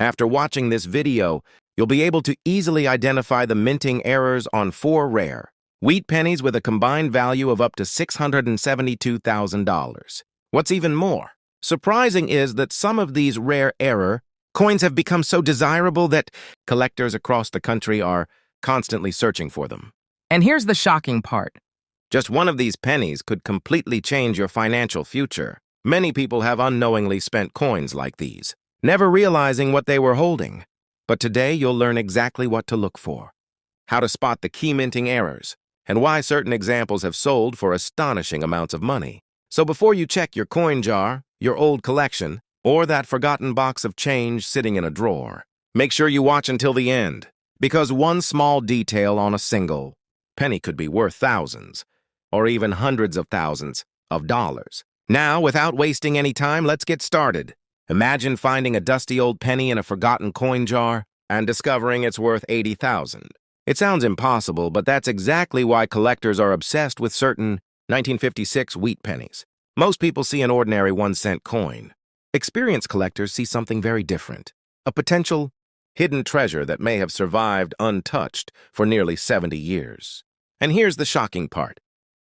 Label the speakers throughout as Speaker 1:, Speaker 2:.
Speaker 1: After watching this video, you'll be able to easily identify the minting errors on 4 rare wheat pennies with a combined value of up to $672,000. What's even more surprising is that some of these rare error coins have become so desirable that collectors across the country are constantly searching for them.
Speaker 2: And here's the shocking part.
Speaker 1: Just one of these pennies could completely change your financial future. Many people have unknowingly spent coins like these, never realizing what they were holding. But today you'll learn exactly what to look for, how to spot the key minting errors, and why certain examples have sold for astonishing amounts of money. So before you check your coin jar, your old collection, or that forgotten box of change sitting in a drawer, make sure you watch until the end, because one small detail on a single penny could be worth thousands, or even hundreds of thousands of dollars. Now, without wasting any time, let's get started. Imagine finding a dusty old penny in a forgotten coin jar and discovering it's worth $80,000. It sounds impossible, but that's exactly why collectors are obsessed with certain 1956 wheat pennies. Most people see an ordinary 1-cent coin. Experienced collectors see something very different, a potential hidden treasure that may have survived untouched for nearly 70 years. And here's the shocking part.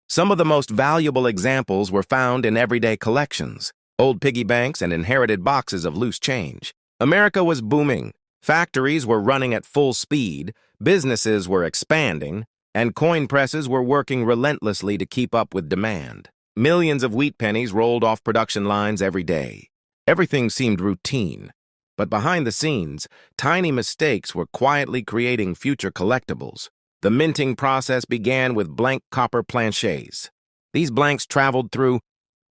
Speaker 1: Some of the most valuable examples were found in everyday collections, old piggy banks and inherited boxes of loose change. America was booming. Factories were running at full speed, businesses were expanding, and coin presses were working relentlessly to keep up with demand. Millions of wheat pennies rolled off production lines every day. Everything seemed routine, but behind the scenes, tiny mistakes were quietly creating future collectibles. The minting process began with blank copper planchets. These blanks traveled through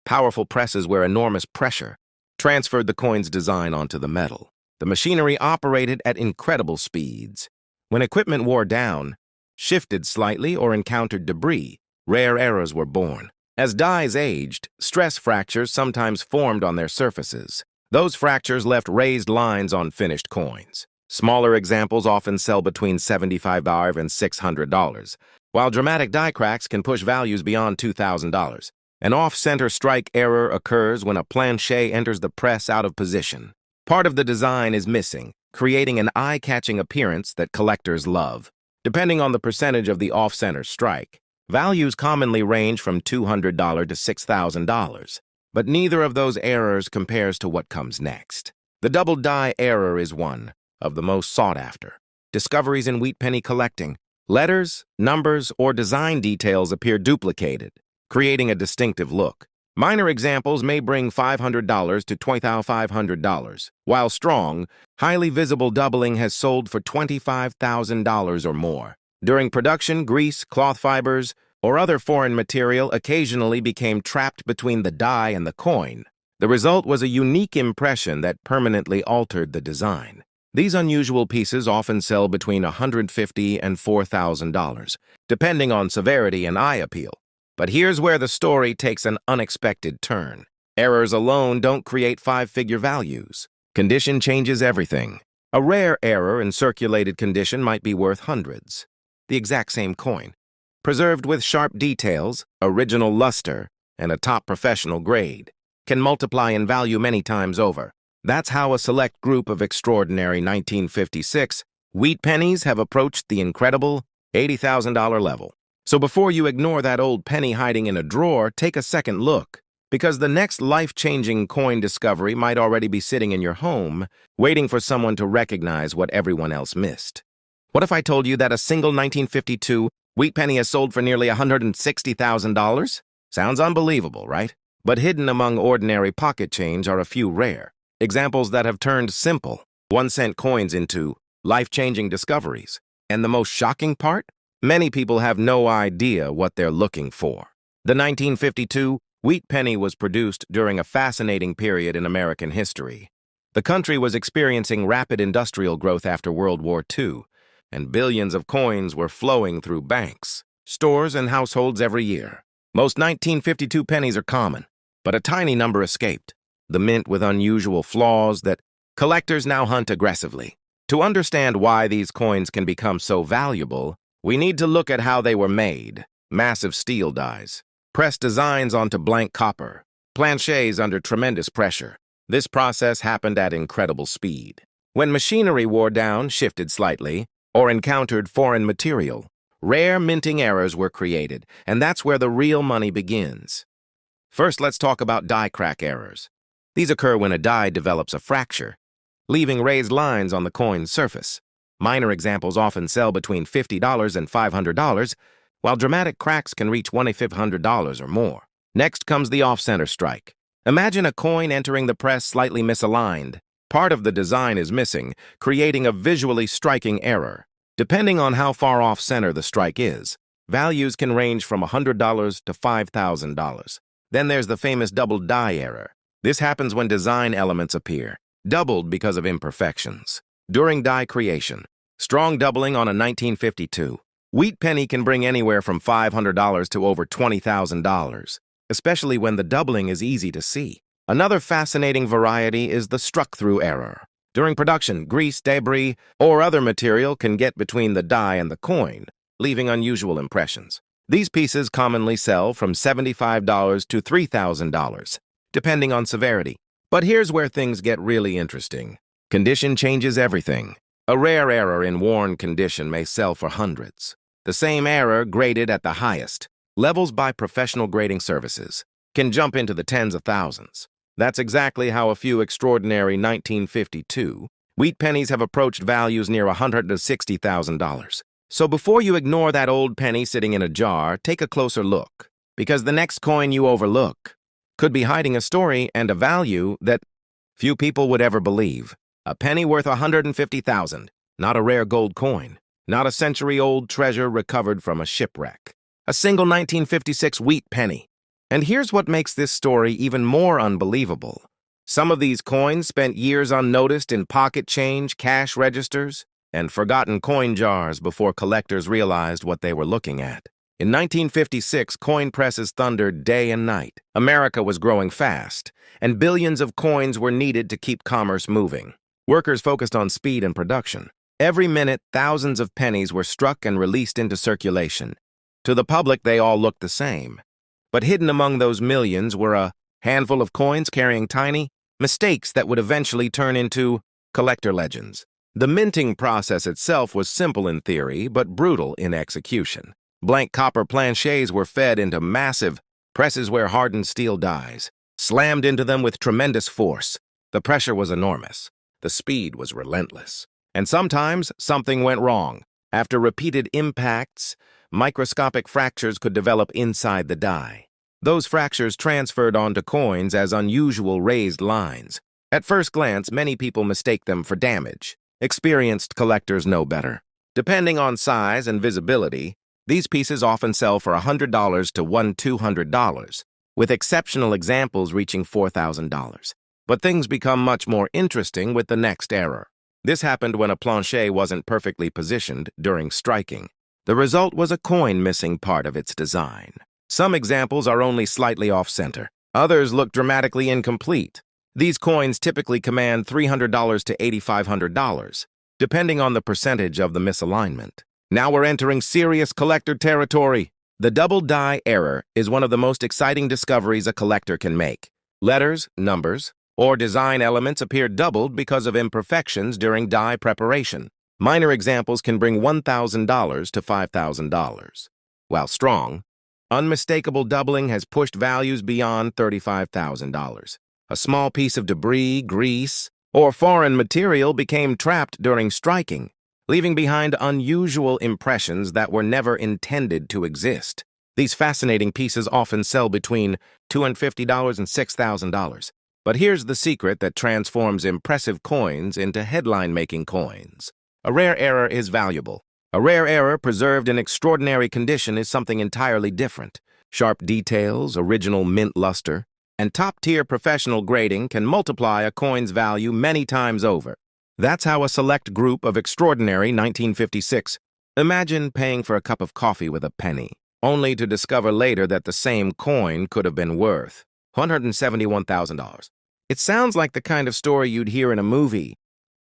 Speaker 1: powerful presses where enormous pressure transferred the coin's design onto the metal. The machinery operated at incredible speeds. When equipment wore down, shifted slightly, or encountered debris, rare errors were born. As dies aged, stress fractures sometimes formed on their surfaces. Those fractures left raised lines on finished coins. Smaller examples often sell between $75 and $600, while dramatic die cracks can push values beyond $2,000. An off-center strike error occurs when a planchet enters the press out of position. Part of the design is missing, creating an eye-catching appearance that collectors love. Depending on the percentage of the off-center strike, values commonly range from $200 to $6,000, but neither of those errors compares to what comes next. The double die error is one of the most sought after. Discoveries in wheat penny collecting. Letters, numbers, or design details appear duplicated, creating a distinctive look. Minor examples may bring $500 to $2,500, while strong, highly visible doubling has sold for $25,000 or more. During production, grease, cloth fibers, or other foreign material occasionally became trapped between the die and the coin. The result was a unique impression that permanently altered the design. These unusual pieces often sell between $150 and $4,000, depending on severity and eye appeal. But here's where the story takes an unexpected turn. Errors alone don't create 5-figure values. Condition changes everything. A rare error in circulated condition might be worth hundreds. The exact same coin, preserved with sharp details, original luster, and a top professional grade, can multiply in value many times over. That's how a select group of extraordinary 1956 wheat pennies have approached the incredible $80,000 level. So before you ignore that old penny hiding in a drawer, take a second look, because the next life-changing coin discovery might already be sitting in your home, waiting for someone to recognize what everyone else missed. What if I told you that a single 1952 wheat penny has sold for nearly $160,000? Sounds unbelievable, right? But hidden among ordinary pocket change are a few rare examples that have turned simple 1-cent coins into life-changing discoveries. And the most shocking part? Many people have no idea what they're looking for. The 1952 wheat penny was produced during a fascinating period in American history. The country was experiencing rapid industrial growth after World War II, and billions of coins were flowing through banks, stores, and households every year. Most 1952 pennies are common, but a tiny number escaped, the mint with unusual flaws that collectors now hunt aggressively. To understand why these coins can become so valuable, we need to look at how they were made. Massive steel dies, pressed designs onto blank copper, planchets under tremendous pressure. This process happened at incredible speed. When machinery wore down, shifted slightly, or encountered foreign material, rare minting errors were created, and that's where the real money begins. First, let's talk about die crack errors. These occur when a die develops a fracture, leaving raised lines on the coin's surface. Minor examples often sell between $50 and $500, while dramatic cracks can reach $1,500 or more. Next comes the off-center strike. Imagine a coin entering the press slightly misaligned. Part of the design is missing, creating a visually striking error. Depending on how far off-center the strike is, values can range from $100 to $5,000. Then there's the famous double die error. This happens when design elements appear, doubled because of imperfections. During die creation, strong doubling on a 1952 wheat penny can bring anywhere from $500 to over $20,000, especially when the doubling is easy to see. Another fascinating variety is the struck-through error. During production, grease, debris, or other material can get between the die and the coin, leaving unusual impressions. These pieces commonly sell from $75 to $3,000, depending on severity. But here's where things get really interesting. Condition changes everything. A rare error in worn condition may sell for hundreds. The same error graded at the highest, levels by professional grading services, can jump into the tens of thousands. That's exactly how a few extraordinary 1952 wheat pennies have approached values near $160,000. So before you ignore that old penny sitting in a jar, take a closer look, because the next coin you overlook could be hiding a story and a value that few people would ever believe. A penny worth $150,000, not a rare gold coin, not a century-old treasure recovered from a shipwreck. A single 1956 wheat penny. And here's what makes this story even more unbelievable. Some of these coins spent years unnoticed in pocket change, cash registers, and forgotten coin jars before collectors realized what they were looking at. In 1956, coin presses thundered day and night. America was growing fast, and billions of coins were needed to keep commerce moving. Workers focused on speed and production. Every minute, thousands of pennies were struck and released into circulation. To the public, they all looked the same. But hidden among those millions were a handful of coins carrying tiny mistakes that would eventually turn into collector legends. The minting process itself was simple in theory, but brutal in execution. Blank copper planchets were fed into massive presses where hardened steel dies, slammed into them with tremendous force. The pressure was enormous. The speed was relentless. And sometimes something went wrong. After repeated impacts, microscopic fractures could develop inside the die. Those fractures transferred onto coins as unusual raised lines. At first glance, many people mistake them for damage. Experienced collectors know better. Depending on size and visibility, these pieces often sell for $100 to $200, with exceptional examples reaching $4,000. But things become much more interesting with the next error. This happened when a planchet wasn't perfectly positioned during striking. The result was a coin missing part of its design. Some examples are only slightly off-center. Others look dramatically incomplete. These coins typically command $300 to $8,500, depending on the percentage of the misalignment. Now we're entering serious collector territory. The double die error is one of the most exciting discoveries a collector can make. Letters, numbers, or design elements appear doubled because of imperfections during die preparation. Minor examples can bring $1,000 to $5,000. While strong, unmistakable doubling has pushed values beyond $35,000. A small piece of debris, grease, or foreign material became trapped during striking, leaving behind unusual impressions that were never intended to exist. These fascinating pieces often sell between $250 and $6,000. But here's the secret that transforms impressive coins into headline-making coins. A rare error is valuable. A rare error preserved in extraordinary condition is something entirely different. Sharp details, original mint luster, and top-tier professional grading can multiply a coin's value many times over. That's how a select group of extraordinary 1956. Imagine paying for a cup of coffee with a penny, only to discover later that the same coin could have been worth $171,000. It sounds like the kind of story you'd hear in a movie,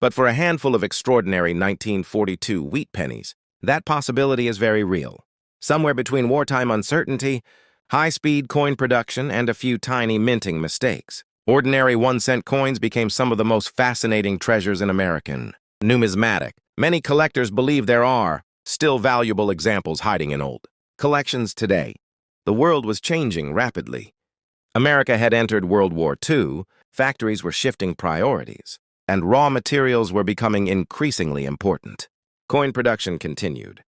Speaker 1: but for a handful of extraordinary 1942 wheat pennies, that possibility is very real. Somewhere between wartime uncertainty, high-speed coin production, and a few tiny minting mistakes. Ordinary 1-cent coins became some of the most fascinating treasures in American numismatic. Many collectors believe there are still valuable examples hiding in old collections today. The world was changing rapidly. America had entered World War II, factories were shifting priorities, and raw materials were becoming increasingly important. Coin production continued,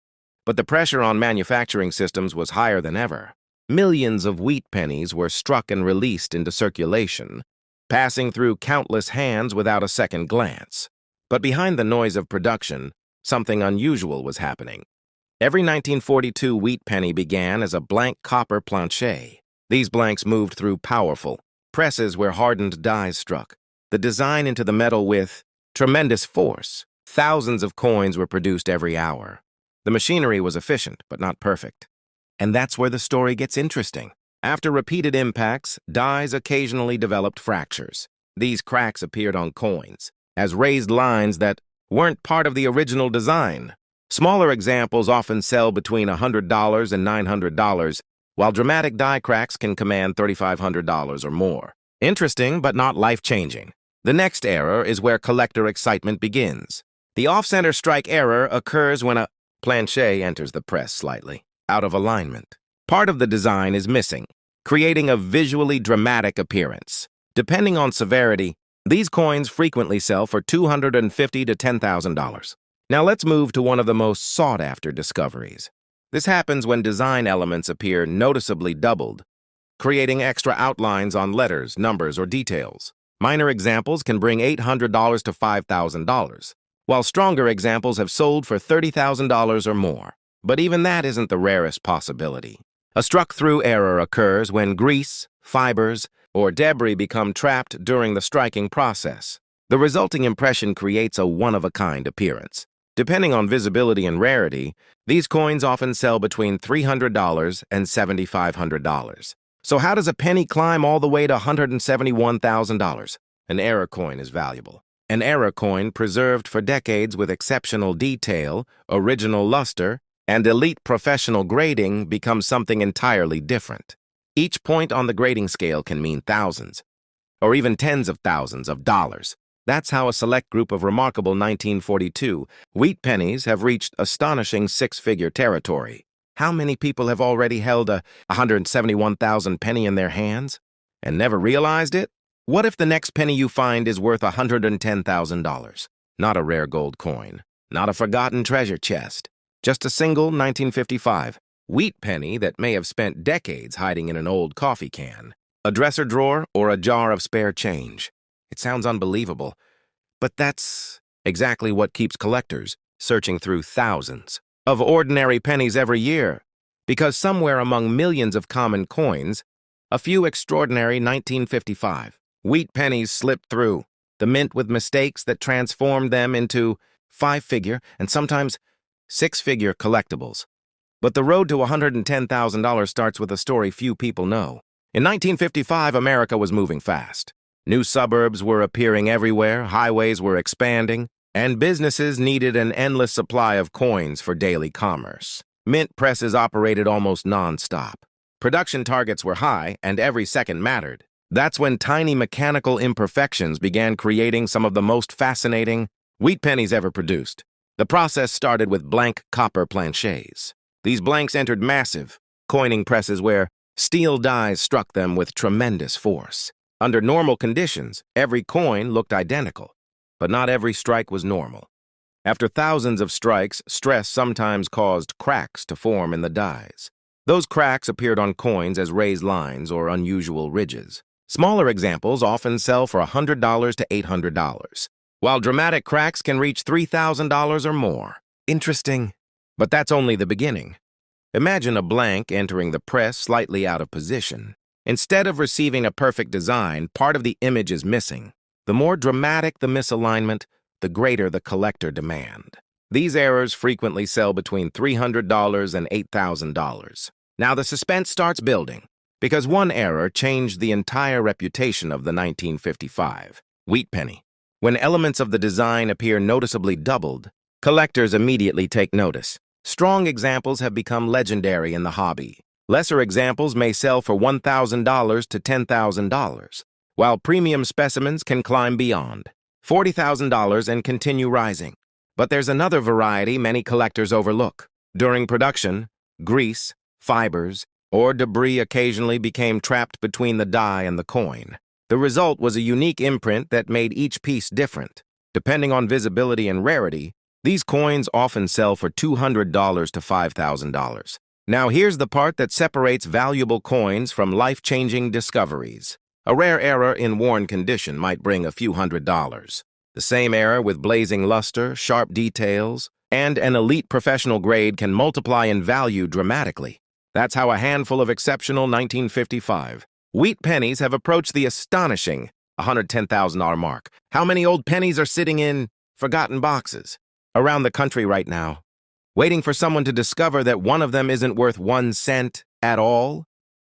Speaker 1: but the pressure on manufacturing systems was higher than ever. Millions of wheat pennies were struck and released into circulation, passing through countless hands without a second glance. But behind the noise of production, something unusual was happening. Every 1942 wheat penny began as a blank copper planche. These blanks moved through powerful presses where hardened dies struck the design into the metal with tremendous force. Thousands of coins were produced every hour. The machinery was efficient, but not perfect. And that's where the story gets interesting. After repeated impacts, dies occasionally developed fractures. These cracks appeared on coins as raised lines that weren't part of the original design. Smaller examples often sell between $100 and $900, while dramatic die cracks can command $3,500 or more. Interesting, but not life-changing. The next error is where collector excitement begins. The off-center strike error occurs when a planche enters the press slightly out of alignment. Part of the design is missing, creating a visually dramatic appearance. Depending on severity, these coins frequently sell for $250 to $10,000. Now let's move to one of the most sought-after discoveries. This happens when design elements appear noticeably doubled, creating extra outlines on letters, numbers, or details. Minor examples can bring $800 to $5,000, while stronger examples have sold for $30,000 or more. But even that isn't the rarest possibility. A struck-through error occurs when grease, fibers, or debris become trapped during the striking process. The resulting impression creates a one-of-a-kind appearance. Depending on visibility and rarity, these coins often sell between $300 and $7,500. So how does a penny climb all the way to $171,000? An error coin is valuable. An error coin preserved for decades with exceptional detail, original luster, and elite professional grading becomes something entirely different. Each point on the grading scale can mean thousands, or even tens of thousands of dollars. That's how a select group of remarkable 1942 wheat pennies have reached astonishing six-figure territory. How many people have already held a 171,000 penny in their hands and never realized it? What if the next penny you find is worth $110,000? Not a rare gold coin, not a forgotten treasure chest. Just a single 1955 wheat penny that may have spent decades hiding in an old coffee can, a dresser drawer, or a jar of spare change. It sounds unbelievable, but that's exactly what keeps collectors searching through thousands of ordinary pennies every year, because somewhere among millions of common coins, a few extraordinary 1955 wheat pennies slipped through, the mint with mistakes that transformed them into five-figure and sometimes six-figure collectibles. But the road to $110,000 starts with a story few people know. In 1955, America was moving fast. New suburbs were appearing everywhere, highways were expanding, and businesses needed an endless supply of coins for daily commerce. Mint presses operated almost non-stop. Production targets were high, and every second mattered. That's when tiny mechanical imperfections began creating some of the most fascinating wheat pennies ever produced. The process started with blank copper planches. These blanks entered massive coining presses where steel dies struck them with tremendous force. Under normal conditions, every coin looked identical, but not every strike was normal. After thousands of strikes, stress sometimes caused cracks to form in the dies. Those cracks appeared on coins as raised lines or unusual ridges. Smaller examples often sell for $100 to $800, while dramatic cracks can reach $3,000 or more. Interesting, but that's only the beginning. Imagine a blank entering the press slightly out of position. Instead of receiving a perfect design, part of the image is missing. The more dramatic the misalignment, the greater the collector demand. These errors frequently sell between $300 and $8,000. Now the suspense starts building, because one error changed the entire reputation of the 1955 wheat penny. When elements of the design appear noticeably doubled, collectors immediately take notice. Strong examples have become legendary in the hobby. Lesser examples may sell for $1,000 to $10,000, while premium specimens can climb beyond $40,000 and continue rising. But there's another variety many collectors overlook. During production, grease, fibers, or debris occasionally became trapped between the die and the coin. The result was a unique imprint that made each piece different. Depending on visibility and rarity, these coins often sell for $200 to $5,000. Now here's the part that separates valuable coins from life-changing discoveries. A rare error in worn condition might bring a few $100s. The same error with blazing luster, sharp details, and an elite professional grade can multiply in value dramatically. That's how a handful of exceptional 1955 wheat pennies have approached the astonishing $110,000 mark. How many old pennies are sitting in forgotten boxes around the country right now, waiting for someone to discover that one of them isn't worth 1 cent at all?